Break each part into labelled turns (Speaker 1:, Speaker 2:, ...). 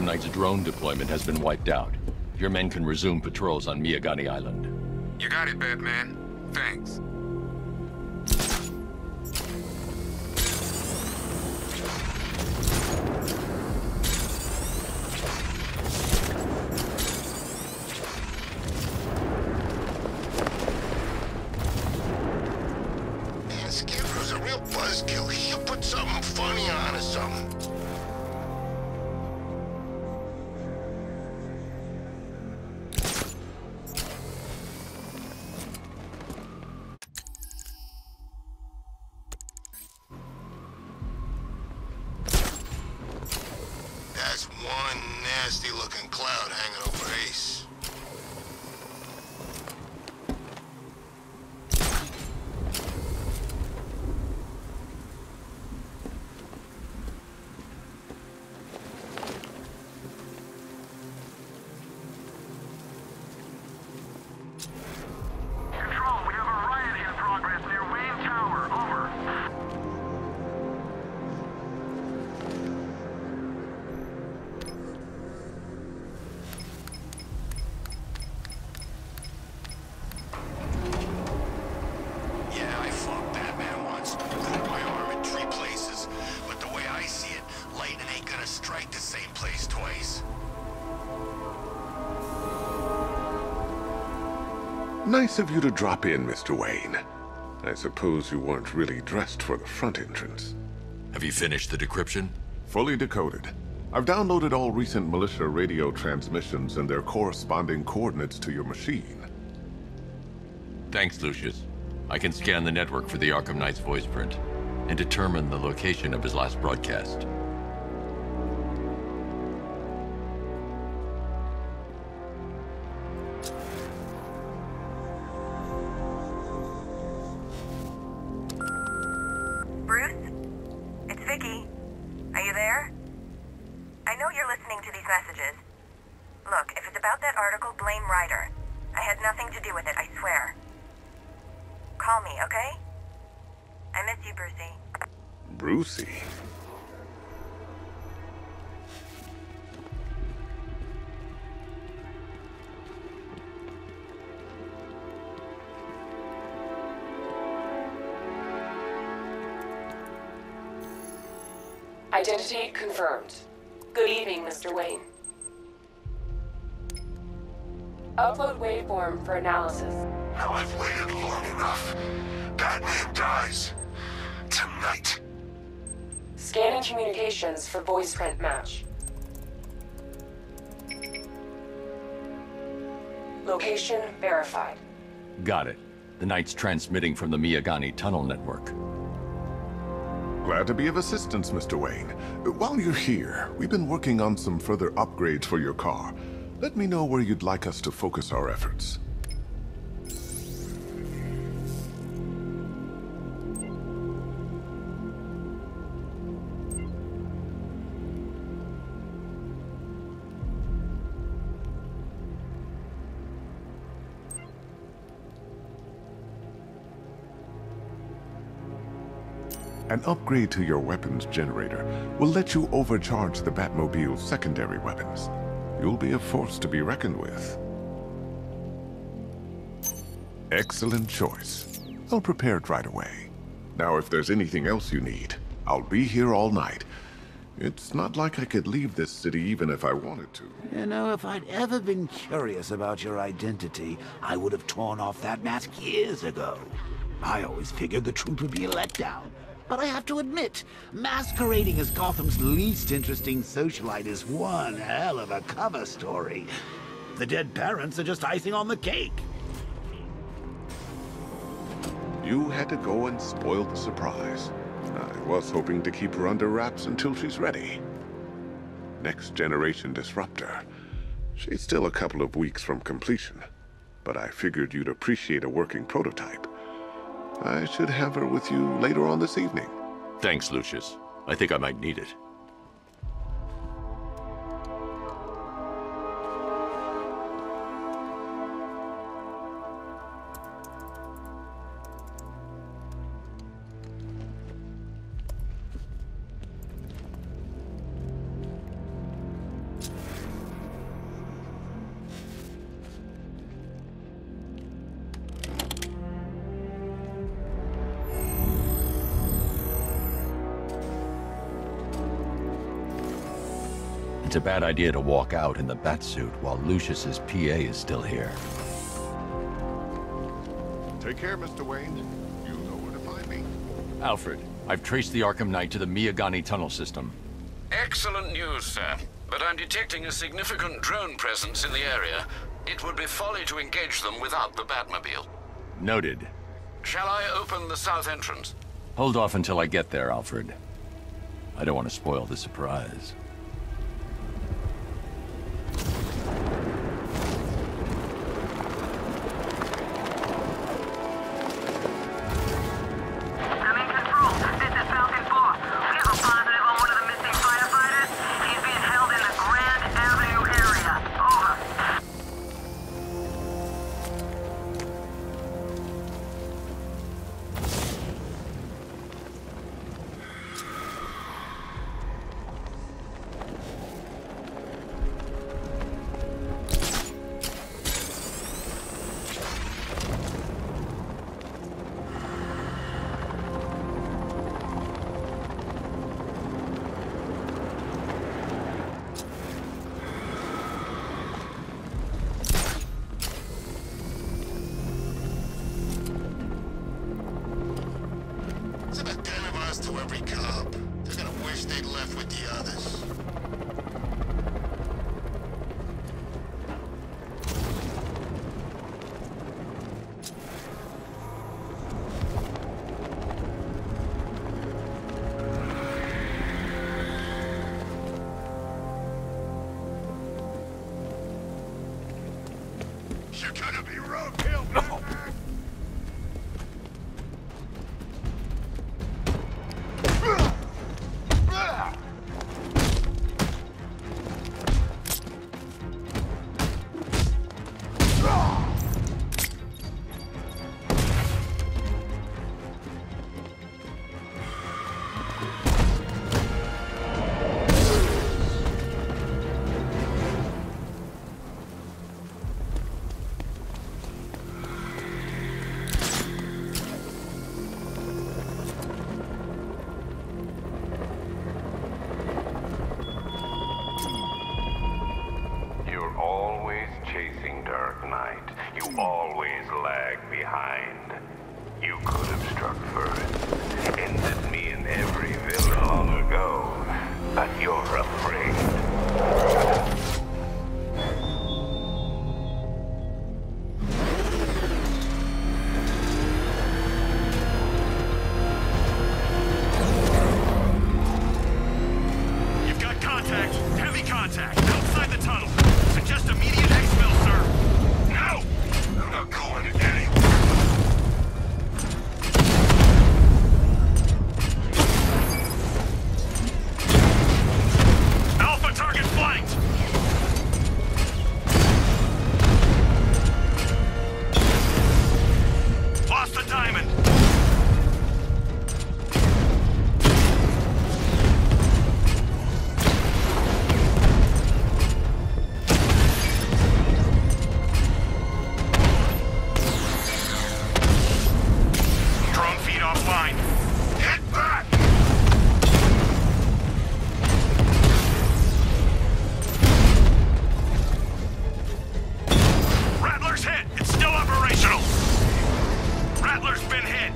Speaker 1: Arkham Knight's drone deployment has been wiped out. Your men can resume patrols on Miyagani Island.
Speaker 2: You got it, Batman. Thanks.
Speaker 3: Man, Scarecrow's a real buzzkill. He'll put something funny on or something. That's one nasty-looking cloud hanging over Ace.
Speaker 4: Control, we have a riot in progress near Wayne Tower. Over.
Speaker 3: Yeah, I fought Batman once. Broke my arm in 3 places. But the way I see it, lightning ain't gonna strike the same place twice.
Speaker 5: Nice of you to drop in, Mr. Wayne. I suppose you weren't really dressed for the front entrance.
Speaker 1: Have you finished the decryption?
Speaker 5: Fully decoded. I've downloaded all recent militia radio transmissions and their corresponding coordinates to your machine.
Speaker 1: Thanks, Lucius. I can scan the network for the Arkham Knight's voice print and determine the location of his last broadcast.
Speaker 6: Bruce? It's Vicky. Are you there? I know you're listening to these messages. Look, if it's about that article, blame Ryder. I had nothing to do with it, I swear. Call me, okay? I miss you, Brucey.
Speaker 5: Brucey?
Speaker 7: Identity confirmed. Good evening, Mr. Wayne. Upload waveform for analysis.
Speaker 3: Now I've waited long enough. Batman dies. Tonight.
Speaker 7: Scanning communications for voice print match. Location verified.
Speaker 1: Got it. The Knight's transmitting from the Miyagani tunnel network.
Speaker 5: Glad to be of assistance, Mr. Wayne. While you're here, we've been working on some further upgrades for your car. Let me know where you'd like us to focus our efforts. An upgrade to your weapons generator will let you overcharge the Batmobile's secondary weapons. You'll be a force to be reckoned with. Excellent choice. I'll prepare it right away. Now, if there's anything else you need, I'll be here all night. It's not like I could leave this city even if I wanted to.
Speaker 8: You know, if I'd ever been curious about your identity, I would have torn off that mask years ago. I always figured the truth would be a letdown. But I have to admit, masquerading as Gotham's least interesting socialite is one hell of a cover story. The dead parents are just icing on the cake.
Speaker 5: You had to go and spoil the surprise. I was hoping to keep her under wraps until she's ready. Next generation disruptor. She's still a couple of weeks from completion, but I figured you'd appreciate a working prototype. I should have her with you later on this evening.
Speaker 1: Thanks, Lucius. I think I might need it. It's a bad idea to walk out in the Batsuit while Lucius's PA is still here.
Speaker 5: Take care, Mr. Wayne. You know where to find me.
Speaker 1: Alfred, I've traced the Arkham Knight to the Miyagani tunnel system.
Speaker 9: Excellent news, sir. But I'm detecting a significant drone presence in the area. It would be folly to engage them without the Batmobile.
Speaker 1: Noted.
Speaker 9: Shall I open the south entrance?
Speaker 1: Hold off until I get there, Alfred. I don't want to spoil the surprise.
Speaker 4: I'm in control. This is Falcon 4. We have a positive on one of the missing firefighters. He's being held in the Grand Avenue area. Over.
Speaker 3: It's about 10 of us to every cop. They're gonna wish they'd left with the others. You're gonna be road killed, Batman!
Speaker 10: You're always chasing Dark Knight. You always lag behind. You could have struck first, ended me in every villain long ago, but you're afraid.
Speaker 4: You've got contact. Heavy contact. Outside the tunnel. Suggest immediate exfil, sir.
Speaker 3: No! I'm not going anywhere.
Speaker 4: Alpha target flanked. Lost the diamond. Drone feed offline.
Speaker 3: Get back!
Speaker 4: Rattler's hit. It's still operational. Rattler's been hit.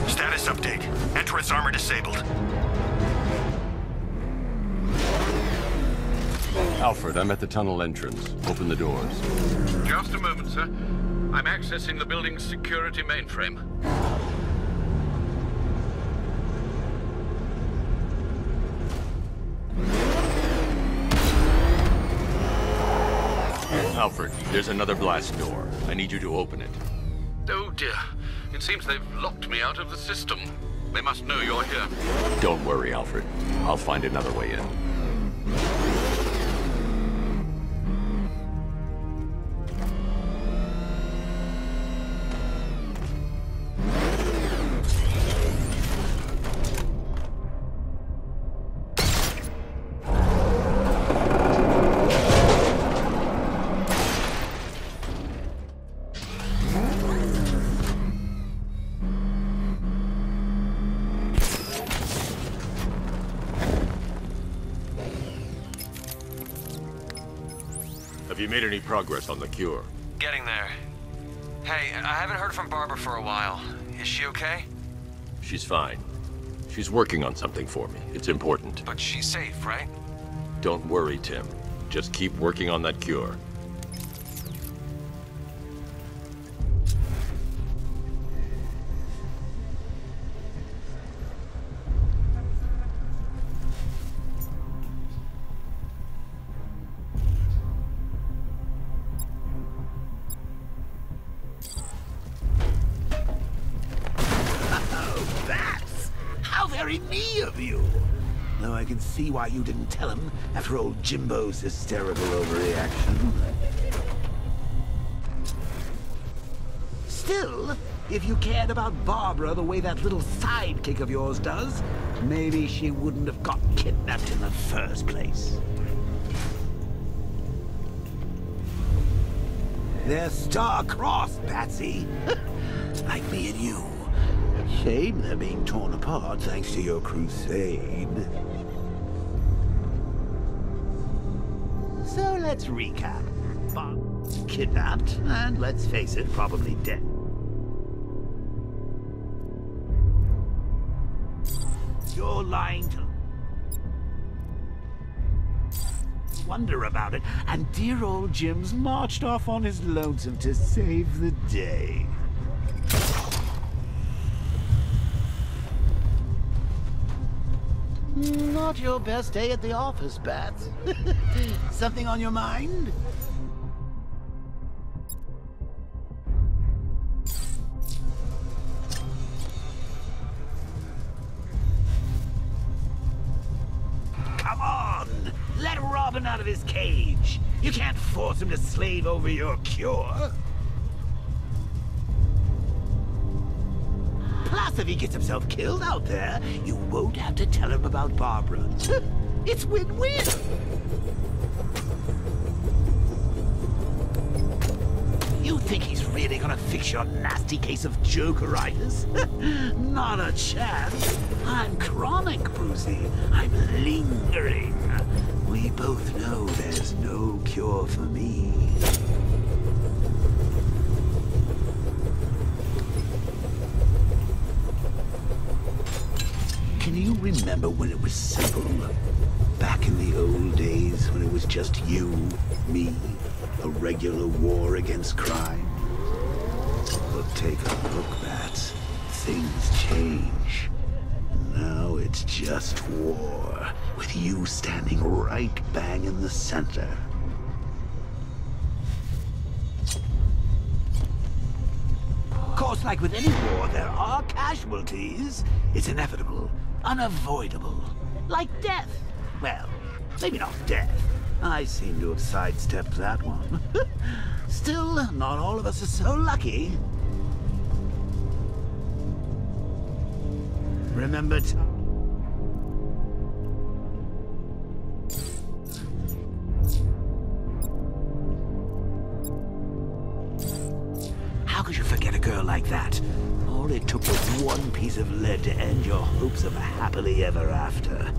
Speaker 4: Status update. Entrance armor disabled.
Speaker 1: Alfred, I'm at the tunnel entrance. Open the doors.
Speaker 9: Just a moment, sir. I'm accessing the building's security mainframe.
Speaker 1: Alfred, there's another blast door. I need you to open it.
Speaker 9: Oh dear. It seems they've locked me out of the system. They must know you're here.
Speaker 1: Don't worry, Alfred. I'll find another way in. Have you made any progress on the cure?
Speaker 11: Getting there. Hey, I haven't heard from Barbara for a while. Is she okay?
Speaker 1: She's fine. She's working on something for me. It's important.
Speaker 11: But she's safe, right?
Speaker 1: Don't worry, Tim. Just keep working on that cure.
Speaker 8: Very me of you. Though I can see why you didn't tell him after old Jimbo's hysterical overreaction. Still, if you cared about Barbara the way that little sidekick of yours does, maybe she wouldn't have got kidnapped in the first place. They're star-crossed, Patsy. Like me and you. Shame they're being torn apart thanks to your crusade. So let's recap. Bob kidnapped, and let's face it, probably dead. You're lying to wonder about it, and dear old Jim's marched off on his lonesome to save the day. Not your best day at the office, Bats. Something on your mind? Come on! Let Robin out of his cage! You can't force him to slave over your cure! Plus, if he gets himself killed out there, you won't have to tell him about Barbara. It's win-win! You think he's really gonna fix your nasty case of Jokeritis? Not a chance. I'm chronic, Brucey. I'm lingering. We both know there's no cure for me. Can you remember when it was simple? Back in the old days when it was just you, me, a regular war against crime? But take a look, Bats. Things change. Now it's just war, with you standing right bang in the center. Of course, like with any war, there are casualties. It's inevitable. Unavoidable. Like death. Well, maybe not death. I seem to have sidestepped that one. Still, not all of us are so lucky. Remember How could you forget a girl like that? All it took was one piece of lead to end your hopes of a happily ever after.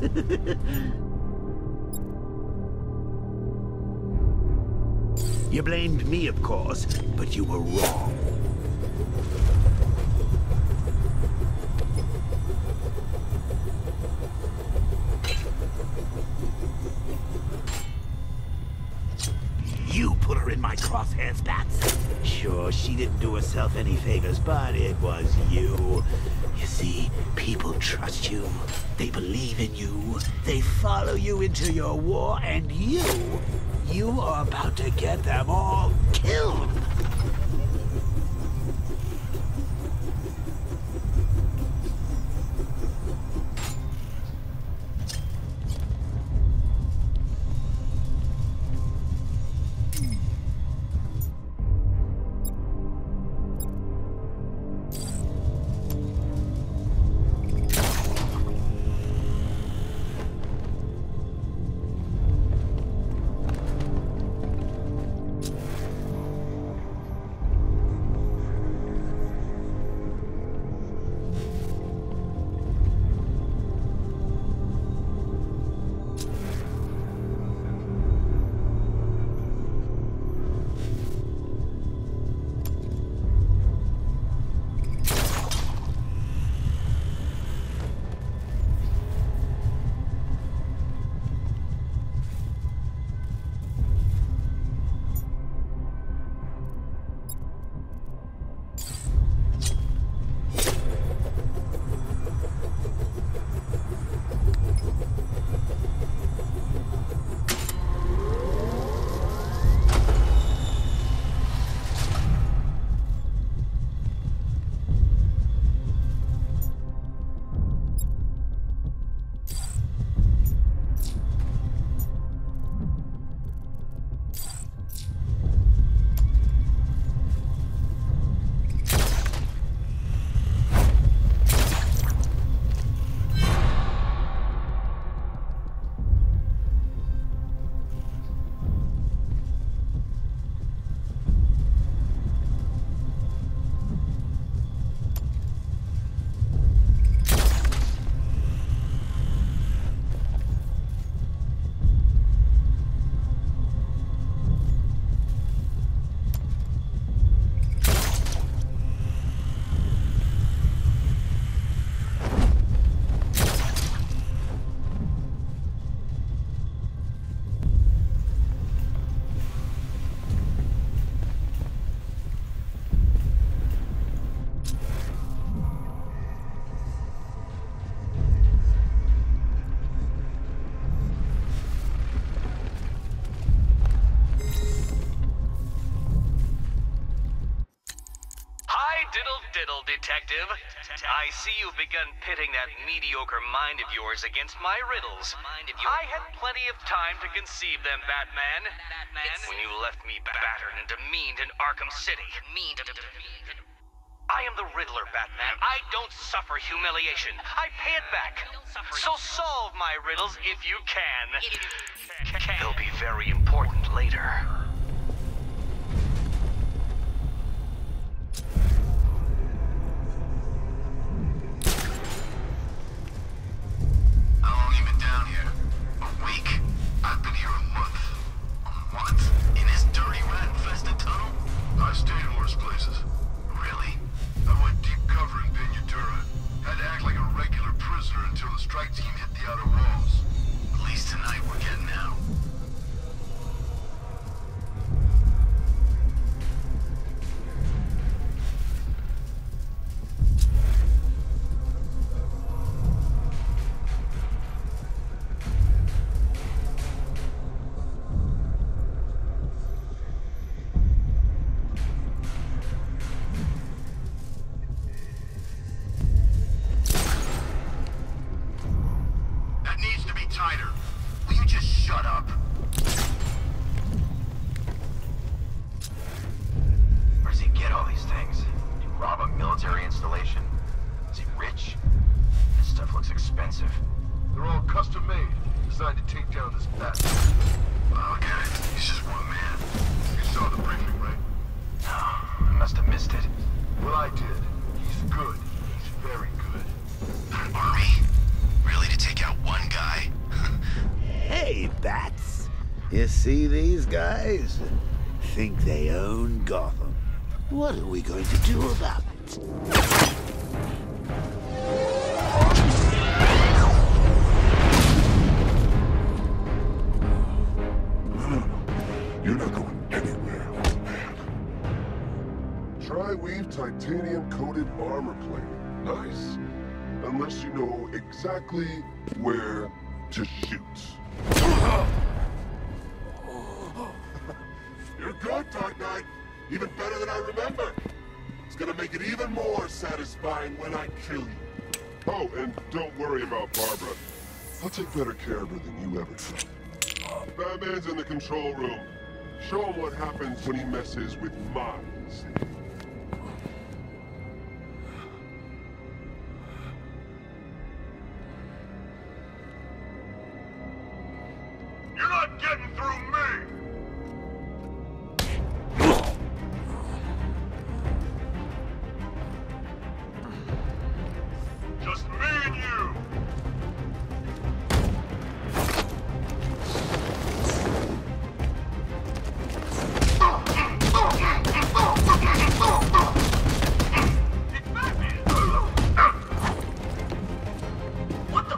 Speaker 8: You blamed me, of course, but you were wrong. You put her in my crosshairs, Bats. Sure, she didn't do herself any favors, but it was you. You see, people trust you. They believe in you. They follow you into your war, and you are about to get them all killed.
Speaker 11: diddle, detective. I see you've begun pitting that mediocre mind of yours against my riddles. I had plenty of time to conceive them, Batman. When you left me battered and demeaned in Arkham City. I am the Riddler, Batman. I don't suffer humiliation. I pay it back. So solve my riddles if you can. They'll be very important later.
Speaker 3: How long you been down here? A week? I've been here a month. A month? In this dirty rat-infested tunnel? I stayed in worse places. Really? I went deep cover in Pinyatura. Had to act like a regular prisoner until the strike team hit the outer walls. At least tonight we're getting out. Tighter. Will you just shut up? Where does he get all these things? Did he rob a military installation? Is he rich? This stuff looks expensive. They're all custom made, designed to take down this bat. Okay, he's just one man. You saw the briefing, right? No, I must have missed it. Well, I did. He's good. He's very good. An army? Really, to take out one guy?
Speaker 8: Hey, Bats. You see these guys? Think they own Gotham. What are we going to do about it?
Speaker 5: No. You're not going anywhere, old man. Tri-weave titanium-coated armor plate. Nice. Unless you know exactly where to shoot. You're good, Dark Knight. Even better than I remember. It's gonna make it even more satisfying when I kill you. Oh, and don't worry about Barbara. I'll take better care of her than you ever did. Batman's in the control room. Show him what happens when he messes with minds.
Speaker 3: You're not getting through me! Just me and you! What the?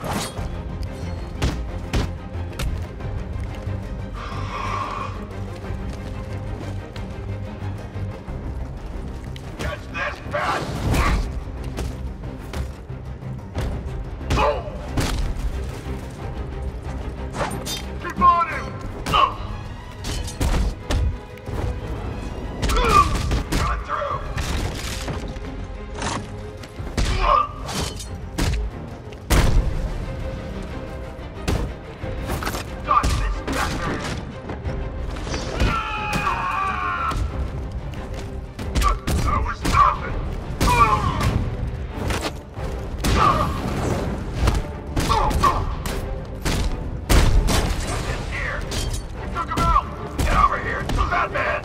Speaker 3: Catch this, bat! Keep on him! Coming through! Got this, Batman! That was nothing! Get here! You took him out! Get over here! It's the Batman!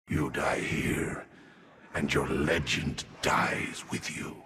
Speaker 5: You die here, and your legend dies with you.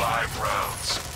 Speaker 3: 5 rounds.